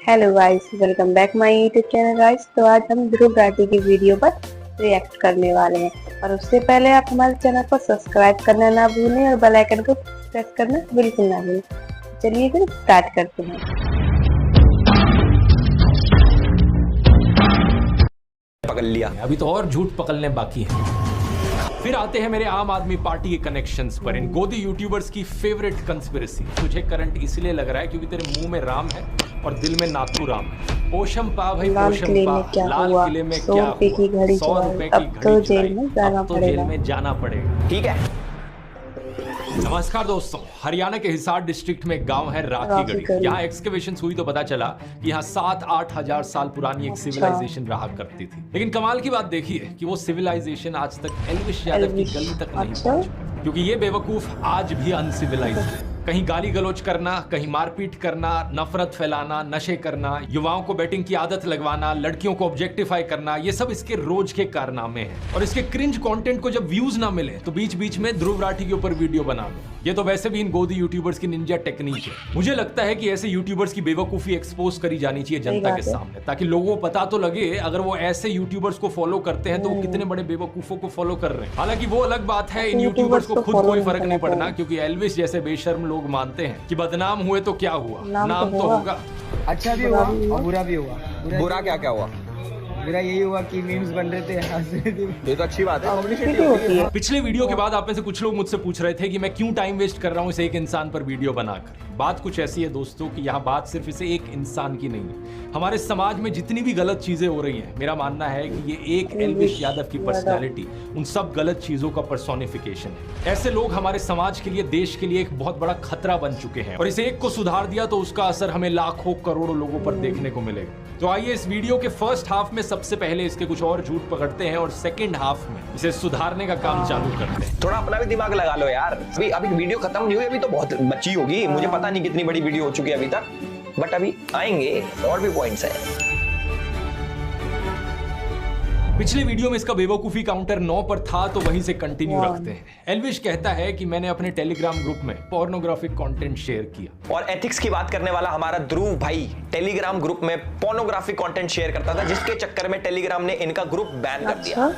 Hello guys, welcome back my YouTube channel guys. तो आज हम ध्रुव राठी की वीडियो पर रिएक्ट करने वाले हैं और उससे पहले आप हमारे चैनल को सब्सक्राइब करना ना भूलें और बेल आइकन को प्रेस करना बिल्कुल ना भूलें। चलिए फिर स्टार्ट करते हैं। पकड़ लिया, अभी तो और झूठ पकड़ने बाकी है। फिर आते हैं मेरे आम आदमी पार्टी के कनेक्शंस पर। इन गोदी यूट्यूबर्स की फेवरेट कंस्पिरेसी। तुझे करंट इसलिए लग रहा है क्योंकि तेरे मुंह में राम है और दिल में नाथू राम है। पोशम पा भाई, पोशम पा। लाल किले में क्या हुआ? 100 रुपए की घड़ी तो जेल में जाना पड़ेगा। ठीक है। नमस्कार दोस्तों, हरियाणा के हिसार डिस्ट्रिक्ट में एक गांव है राखीगढ़ी। यहाँ एक्सकवेशन हुई तो पता चला कि यहाँ 7-8 हजार साल पुरानी एक सिविलाइजेशन रहा करती थी। लेकिन कमाल की बात देखिए कि वो सिविलाइजेशन आज तक एल्विश यादव की गली तक नहीं पहुंची, क्योंकि ये बेवकूफ आज भी अनसिविलाइज्ड है। कहीं गाली गलौज करना, कहीं मारपीट करना, नफरत फैलाना, नशे करना, युवाओं को बैटिंग की आदत लगवाना, लड़कियों को ऑब्जेक्टिफाई करना, ये सब इसके रोज के कारनामे हैं। और इसके क्रिंज कंटेंट को जब व्यूज ना मिले तो बीच बीच में ध्रुव राठी के ऊपर वीडियो बना लो। ये तो वैसे भी इन गोदी यूट्यूबर्स की निंजा टेक्निक है। मुझे लगता है कि ऐसे यूट्यूबर्स की बेवकूफी एक्सपोज करी जानी चाहिए जनता के सामने, ताकि लोगों को पता तो लगे अगर वो ऐसे यूट्यूबर्स को फॉलो करते हैं तो वो कितने बड़े बेवकूफों को फॉलो कर रहे हैं। हालांकि वो अलग बात है, इन यूट्यूबर्स को खुद कोई फर्क नहीं पड़ना, क्योंकि एल्विस जैसे बेशर्म लोग मानते हैं कि बदनाम हुए तो क्या हुआ, नाम तो होगा। अच्छा भी हुआ और बुरा भी हुआ। बुरा क्या क्या हुआ? मेरा यही हुआ कि मीम्स बन रहे थे, हंस रहे थे। ये तो अच्छी बात है। पिछले वीडियो के बाद आप में से कुछ लोग मुझसे पूछ रहे थे कि मैं क्यों टाइम वेस्ट कर रहा हूं इस एक इंसान पर वीडियो बनाकर। बात कुछ ऐसी है दोस्तों कि यहाँ बात सिर्फ इसे एक इंसान की नहीं है। हमारे समाज में जितनी भी गलत चीजें हो रही हैं, मेरा मानना है कि ये एक एल्विश यादव की पर्सनालिटी उन सब गलत चीजों का पर्सोनिफिकेशन है। ऐसे लोग हमारे समाज के लिए, देश के लिए एक बहुत बड़ा खतरा बन चुके हैं और इसे एक को सुधार दिया तो उसका असर हमें लाखों करोड़ों लोगों पर देखने को मिलेगा। तो आइए इस वीडियो के फर्स्ट हाफ में सबसे पहले इसके कुछ और झूठ पकड़ते हैं और सेकंड हाफ में इसे सुधारने का काम चालू करते हैं। थोड़ा अपना भी दिमाग लगा लो यार। अभी वीडियो खत्म नहीं हुई, अभी तो बहुत बची होगी। मुझे पता नहीं कितनी बड़ी वीडियो हो चुकी है अभी तक, बट अभी आएंगे और भी पॉइंट्स हैं। पिछले वीडियो में इसका बेवकूफी काउंटर 9 पर था, तो वहीं से कंटिन्यू रखते हैं। एल्विश कहता है कि मैंने अपने टेलीग्राम ग्रुप में पोर्नोग्राफिक कंटेंट शेयर किया। और एथिक्स की बात करने वाला हमारा ध्रुव भाई टेलीग्राम ग्रुप में पोर्नोग्राफिक कंटेंट शेयर करता था, जिसके चक्कर में टेलीग्राम ने इनका ग्रुप बैन कर दिया।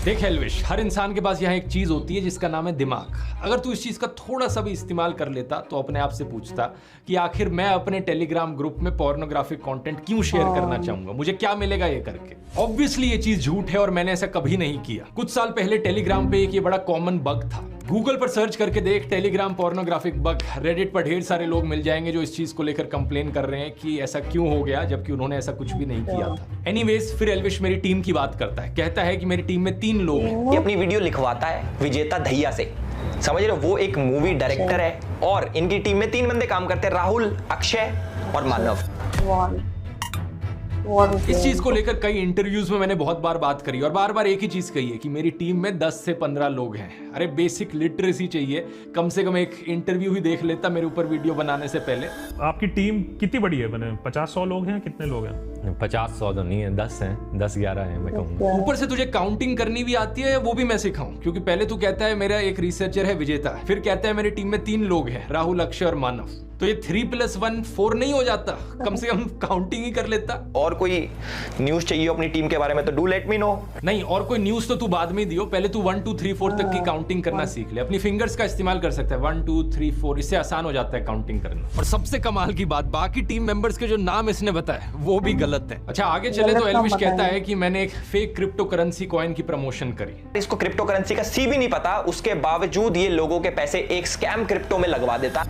देख एल्विश, हर इंसान के पास यहाँ एक चीज होती है जिसका नाम है दिमाग। अगर तू इस चीज का थोड़ा सा भी इस्तेमाल कर लेता तो अपने आप से पूछता कि आखिर मैं अपने टेलीग्राम ग्रुप में पोर्नोग्राफिक कंटेंट क्यों शेयर करना चाहूंगा, मुझे क्या मिलेगा ये करके। ऑब्वियसली ये चीज झूठ है और मैंने ऐसा कभी नहीं किया। कुछ साल पहले टेलीग्राम पे एक ये बड़ा कॉमन बग था। गूगल पर सर्च करके देख टेलीग्राम पोर्नोग्राफिक बग। रेडिट पर ढेर सारे लोग मिल जाएंगे जो इस चीज को लेकर कंप्लेन कर रहे हैं कि ऐसा क्यों हो गया, जबकि उन्होंने ऐसा कुछ भी नहीं किया था। एनीवेज, फिर एल्विश मेरी टीम की बात करता है। कहता है कि मेरी टीम में 3 लोग हैं। ये अपनी वीडियो लिखवाता है विजेता दहिया से, समझ रहे हो? वो एक मूवी डायरेक्टर है और इनकी टीम में 3 बंदे काम करते हैं, राहुल, अक्षय और मानव। इस चीज को लेकर कई इंटरव्यूज में मैंने बहुत बार बात करी और बार बार एक ही चीज कही है कि मेरी टीम में 10 से 15 लोग हैं। अरे बेसिक लिटरेसी चाहिए, कम से कम एक इंटरव्यू ही देख लेता मेरे ऊपर वीडियो बनाने से पहले। आपकी टीम कितनी बड़ी है? बने 50-100 लोग हैं? कितने लोग हैं? 50-100 तो नहीं है, 10 हैं, 10-11 हैं मैं कहूँगा। ऊपर से तुझे काउंटिंग करनी भी आती है, वो भी मैं सिखाऊं, क्योंकि पहले तू कहता है मेरा एक रिसर्चर है विजेता, फिर कहता है मेरी टीम में 3 लोग हैं, राहुल, अक्षय और मानव। तो ये 3+1 4 नहीं हो जाता? कम से कम काउंटिंग ही कर लेता। और कोई न्यूज चाहिए अपनी टीम के बारे में तो डू लेट मी नो। नहीं, और कोई न्यूज तो तू बाद में दियो, पहले तू 1 2 3 4 तक की काउंटिंग करना सीख ले। अपनी फिंगर्स का इस्तेमाल कर सकता है, 1 2 3 4, इससे आसान हो जाता है काउंटिंग करना। और सबसे कमाल की बात, बाकी टीम मेंबर्स के जो नाम इसने बताया वो भी गलत है। अच्छा, आगे चले तो एल्विश कहता है कि मैंने एक फेक क्रिप्टो करेंसी कॉइन की प्रमोशन करी। इसको क्रिप्टो करेंसी का सी भी नहीं पता, उसके बावजूद ये लोगों के पैसे एक स्कैम क्रिप्टो में लगवा देता।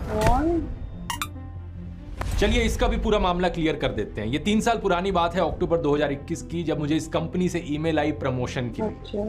चलिए इसका भी पूरा मामला क्लियर कर देते हैं। ये 3 साल पुरानी बात है, अक्टूबर 2021 की, जब मुझे इस कंपनी से ईमेल आई प्रमोशन की।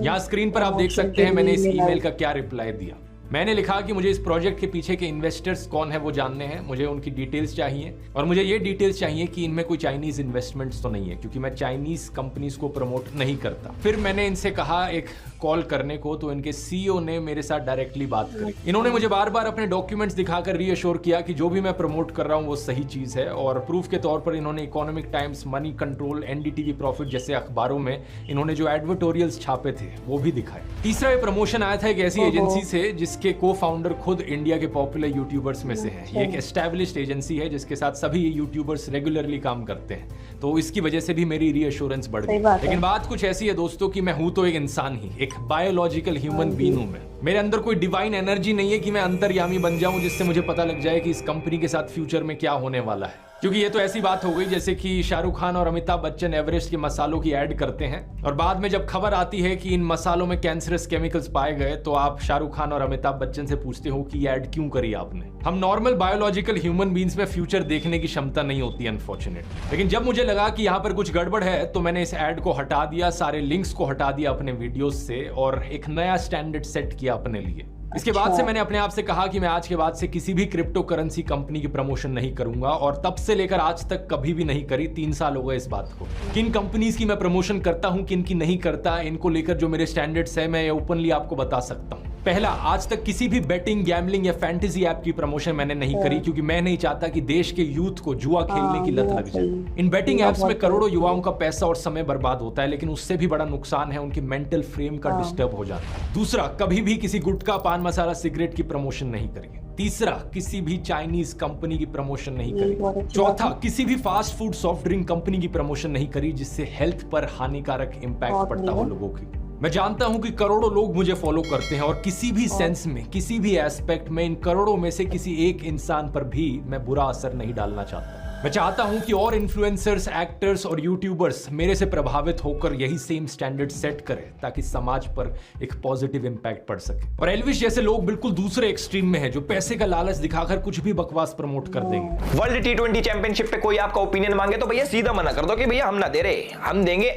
यहाँ स्क्रीन पर आप देख सकते हैं मैंने इस ईमेल का क्या रिप्लाई दिया। मैंने लिखा कि मुझे इस प्रोजेक्ट के पीछे के इन्वेस्टर्स कौन है वो जानने हैं, मुझे उनकी डिटेल्स चाहिए और मुझे ये डिटेल्स चाहिए कि इनमें कोई चाइनीज इन्वेस्टमेंट्स तो नहीं है, क्योंकि मैं चाइनीज कंपनीज को प्रमोट नहीं करता। फिर मैंने इनसे कहा एक कॉल करने को तो इनके सीईओ ने मेरे साथ डायरेक्टली बात करी। इन्होंने मुझे बार बार अपने डॉक्यूमेंट्स दिखाकर रीअश्योर किया कि जो भी मैं प्रमोट कर रहा हूँ वो सही चीज है, और प्रूफ के तौर पर इन्होंने economic times, money control, NDTV profit जैसे अखबारों में इन्होंने जो एडवर्टोरियल्स छापे थे वो भी दिखाए। तीसरा ये प्रमोशन आया था एक ऐसी एजेंसी से जिसके को फाउंडर खुद इंडिया के पॉपुलर यूट्यूबर्स में से है। ये एक एस्टैब्लिश्ड एजेंसी है जिसके साथ सभी यूट्यूबर्स रेगुलरली काम करते हैं, तो इसकी वजह से भी मेरी रीअश्योरेंस बढ़ गई। लेकिन बात कुछ ऐसी है दोस्तों कि मैं हूं तो एक इंसान ही, एक बायोलॉजिकल ह्यूमन बीइंग हूं मैं। मेरे अंदर कोई डिवाइन एनर्जी नहीं है कि मैं अंतर्यामी बन जाऊं जिससे मुझे पता लग जाए कि इस कंपनी के साथ फ्यूचर में क्या होने वाला है। क्योंकि ये तो ऐसी बात हो गई जैसे कि शाहरुख खान और अमिताभ बच्चन एवरेस्ट के मसालों की ऐड करते हैं और बाद में जब खबर आती है कि इन मसालों में कैंसरस केमिकल्स पाए गए तो आप शाहरुख खान और अमिताभ बच्चन से पूछते हो कि ये ऐड क्यों करी आपने। हम नॉर्मल बायोलॉजिकल ह्यूमन बीइंग्स में फ्यूचर देखने की क्षमता नहीं होती अनफॉर्चुनेट। लेकिन जब मुझे लगा कि यहाँ पर कुछ गड़बड़ है तो मैंने इस ऐड को हटा दिया, सारे लिंक्स को हटा दिया अपने वीडियोस से और एक नया स्टैंडर्ड सेट किया अपने लिए। इसके बाद से मैंने अपने आप से कहा कि मैं आज के बाद से किसी भी क्रिप्टो करेंसी कंपनी की प्रमोशन नहीं करूंगा, और तब से लेकर आज तक कभी भी नहीं करी। 3 साल हो गए इस बात को। किन कंपनीज की मैं प्रमोशन करता हूं, किन की नहीं करता, इनको लेकर जो मेरे स्टैंडर्ड्स है मैं ये ओपनली आपको बता सकता हूं। पहला, आज तक किसी भी बेटिंग, गैम्बलिंग या फैंटेसी ऐप की प्रमोशन मैंने नहीं करी, क्योंकि मैं नहीं चाहता कि देश के यूथ को जुआ खेलने की लत लग जाए। इन बेटिंग ऐप्स में करोड़ों युवाओं का पैसा और समय बर्बाद होता है, लेकिन उससे भी बड़ा नुकसान है उनके मेंटल फ्रेम का डिस्टर्ब हो जाता है। दूसरा, कभी भी किसी गुटखा, पान मसाला, सिगरेट की प्रमोशन नहीं करी। तीसरा, किसी भी चाइनीज कंपनी की प्रमोशन नहीं करी। चौथा, किसी भी fast food, soft drink company की प्रमोशन नहीं करी जिससे हेल्थ पर हानिकारक इंपैक्ट पड़ता हो लोगों की। मैं जानता हूं कि करोड़ों लोग मुझे फॉलो करते हैं और किसी भी सेंस में, किसी भी एस्पेक्ट में इन करोड़ों में से किसी एक इंसान पर भी मैं बुरा असर नहीं डालना चाहता। मैं चाहता हूं कि और इन्फ्लुएंसर्स, एक्टर्स और यूट्यूबर्स मेरे से प्रभावित होकर यही सेम स्टैंडर्ड सेट करें ताकि समाज पर एक पॉजिटिव इंपैक्ट पड़ सके। और एल्विश जैसे लोग बिल्कुल दूसरे एक्सट्रीम में हैं जो पैसे का लालच दिखाकर कुछ भी बकवास प्रमोट कर देंगे। वर्ल्ड T20 चैंपियनशिप पे कोई आपका ओपिनियन मांगे तो भैया सीधा मना कर दो कि भैया हम ना दे रहे, हम देंगे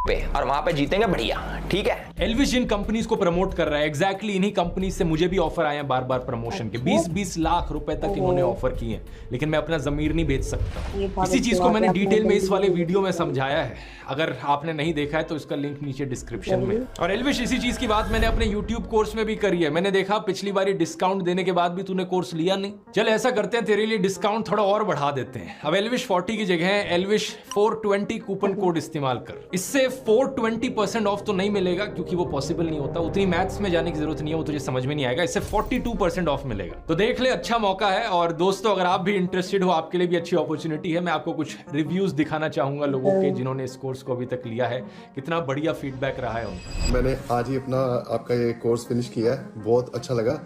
पे, और वहां पे जीतेंगे बढ़िया, ठीक है। एल्विश जिन कंपनीज को प्रमोट कर रहा है एग्जैक्टली इन्हीं कंपनी से मुझे भी ऑफर आए हैं बार बार प्रमोशन के। 20-20 लाख रुपए तक इन्होंने ऑफर किए हैं, लेकिन मैं अपना जमीर नहीं बेच सकता। इसी चीज को मैंने डिटेल में इस वाले वीडियो में समझाया है, अगर आपने नहीं देखा है तो इसका लिंक नीचे डिस्क्रिप्शन में। और एल्विश, इसी चीज की बात मैंने अपने YouTube कोर्स में भी करी है। मैंने देखा पिछली बार डिस्काउंट देने के बाद भी तूने कोर्स लिया नहीं, चल ऐसा करते हैं तेरे लिए डिस्काउंट थोड़ा और बढ़ा देते हैं। अब एल्विश 40 की जगह एल्विश 420 कूपन कोड इस्तेमाल कर। इससे 420% ऑफ तो नहीं मिलेगा क्योंकि वो पॉसिबल नहीं होता, उतनी मैथ्स में जाने की जरूरत नहीं है, वो तुझे समझ में नहीं आएगा। इससे 42% ऑफ मिलेगा, तो देख ले, अच्छा मौका है। और दोस्तों, अगर आप भी इंटरेस्टेड हो, आपके लिए भी अच्छी अपॉर्चुनिटी है। मैं आपको कुछ रिव्यूज दिखाना चाहूंगा लोगों के जिन्होंने इस कोर्स को अभी तक लिया है, कितना बढ़िया फीडबैक रहा है उनका। मैंने आज ही अपना आपका ये कोर्स फिनिश किया है, बहुत अच्छा लगा।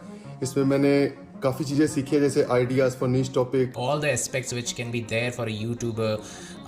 इसमें मैंने काफ़ी चीज़ें सीखी है, जैसे ideas for niche topic. All the aspects which can be there for a YouTuber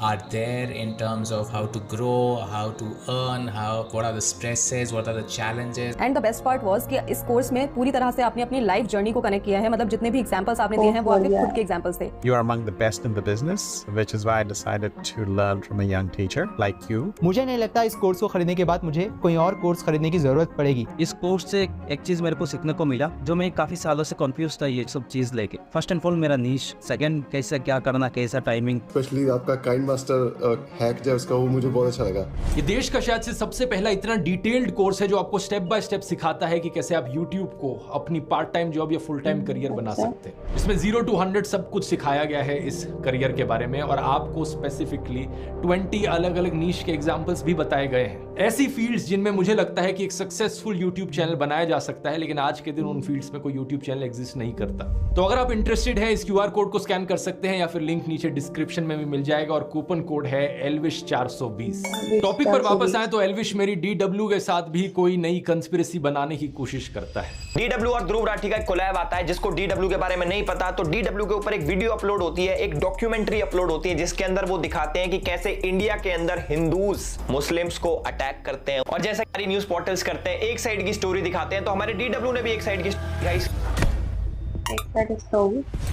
are there in terms of how to grow, how to earn, what are the stresses, what are the challenges. And the best part was कि इस course में पूरी तरह से आपने अपनी life journey को connect किया है। मतलब जितने भी एग्जांपल्स आपने दिए हैं वो आपके खुद के एग्जांपल्स थे। You are among the best in the business, which is why I decided to learn from a young teacher like you. मुझे नहीं लगता इस कोर्स को खरीदने के बाद मुझे कोई और कोर्स खरीदने की जरूरत पड़ेगी। इस कोर्स से एक चीज मेरे को सीखने को मिला, जो मैं काफी सालों से कंफ्यूज था ये सब चीज लेके। फर्स्ट एंड फॉरमोस्ट मेरा नीश, सेकंड कैसे क्या करना, कैसा टाइमिंग। स्पेशली आपका काइंड मास्टर हैक जो है उसका, वो मुझे बहुत अच्छा लगा। ये देश का शायद से सबसे पहला इतना डिटेल्ड कोर्स है जो आपको स्टेप बाय स्टेप सिखाता है कि कैसे आप YouTube को अपनी पार्ट टाइम जॉब या फुल टाइम करियर बना सकते हैं। इसमें 0 to 100 सब कुछ सिखाया गया है इस करियर के बारे में, और आपको स्पेसिफिकली 20 अलग अलग नीश के एग्जांपल्स भी बताए गए हैं। ऐसी फील्ड्स जिनमें मुझे लगता है कि एक सक्सेसफुल YouTube चैनल बनाया जा सकता है, लेकिन आज के दिन उन फील्ड्स में कोई YouTube चैनल एग्जिस्ट नहीं करता। तो अगर आप इंटरेस्टेड हैं, इस QR कोड को स्कैन कर सकते हैं या फिर लिंक नीचे डिस्क्रिप्शन में भी मिल जाएगा, और कूपन कोड है एल्विश 420। टॉपिक पर वापस आए तो एल्विश मेरी DW के साथ भी कोई नई कंस्पिरेसी बनाने की कोशिश करता है। DW और ध्रुव राठी का एक कोलैब आता है। जिसको DW के बारे में नहीं पता, तो DW के ऊपर एक वीडियो अपलोड होती है, एक डॉक्यूमेंट्री अपलोड होती है, जिसके अंदर वो दिखाते हैं कि कैसे इंडिया के अंदर हिंदूज मुस्लिम्स को अटैक करते हैं। और जैसे सारी न्यूज पोर्टल्स करते हैं, एक साइड की स्टोरी दिखाते हैं, तो हमारे DW ने भी एक साइड की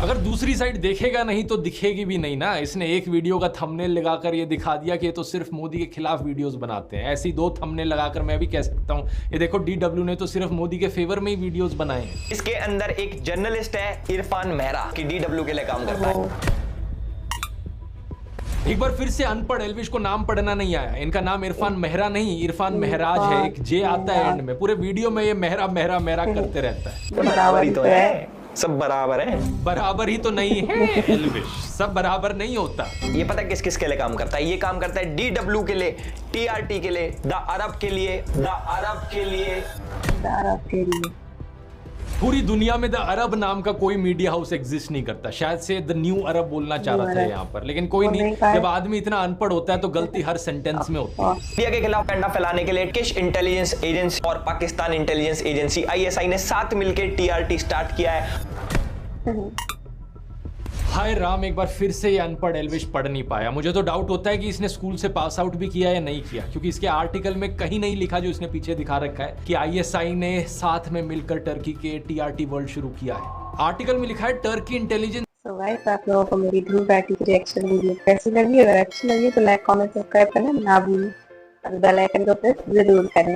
अगर दूसरी साइड देखेगा नहीं तो दिखेगी भी नहीं ना। इसने एक वीडियो का थंबनेल लगाकर ये दिखा दिया कि ये तो सिर्फ मोदी के खिलाफ वीडियोस बनाते हैं। ऐसी 2 थंबनेल लगाकर मैं भी कह सकता हूँ ये देखो DW ने तो सिर्फ मोदी के फेवर में ही वीडियोस बनाए हैं। इसके अंदर एक जर्नलिस्ट है इरफान मेहरा कि DW के लिए काम करता है। एक बार फिर से अनपढ़ एल्विश को नाम पढ़ना नहीं आया। इनका नाम इरफान मेहरा नहीं, इरफान महराज है। एक जे आता है एंड में। पूरे वीडियो में ये मेहरा मेहरा मेहरा करते रहता है। बराबर ही तो है, सब बराबर है। बराबर ही तो नहीं है एल्विश, सब बराबर नहीं होता। ये पता है किस किस के लिए काम करता है? ये काम करता है DW के लिए, TRT के लिए, द अरब के लिए, द अरब के लिए, द अरब के लिए। पूरी दुनिया में द अरब नाम का कोई मीडिया हाउस एग्जिस्ट नहीं करता। शायद से द न्यू अरब बोलना चाह रहा था यहाँ पर, लेकिन कोई नहीं। जब आदमी इतना अनपढ़ होता है तो गलती हर सेंटेंस में होती है। इंडिया के खिलाफ कंडा फैलाने के लिए टर्किश इंटेलिजेंस एजेंसी और पाकिस्तान इंटेलिजेंस एजेंसी ISI ने साथ मिलकर TRT स्टार्ट किया है। हाय राम, एक बार फिर से ये अनपढ़ एल्विश पढ़ नहीं पाया। मुझे तो डाउट होता है कि इसने स्कूल से पास आउट भी किया या नहीं किया, क्योंकि इसके आर्टिकल में कहीं नहीं लिखा जो इसने पीछे दिखा रखा है कि ISI ने साथ में मिलकर टर्की के TRT वर्ल्ड शुरू किया है। आर्टिकल में लिखा है टर्की इंटेलिजेंस। तो गाइस, आप लोगों को मेरी ध्रुव राठी की रिएक्शन वीडियो कैसी लगी? अगर अच्छी लगी तो लाइक कमेंट सब्सक्राइब करना ना भूलें और बेल आइकन को प्रेस जरूर करें।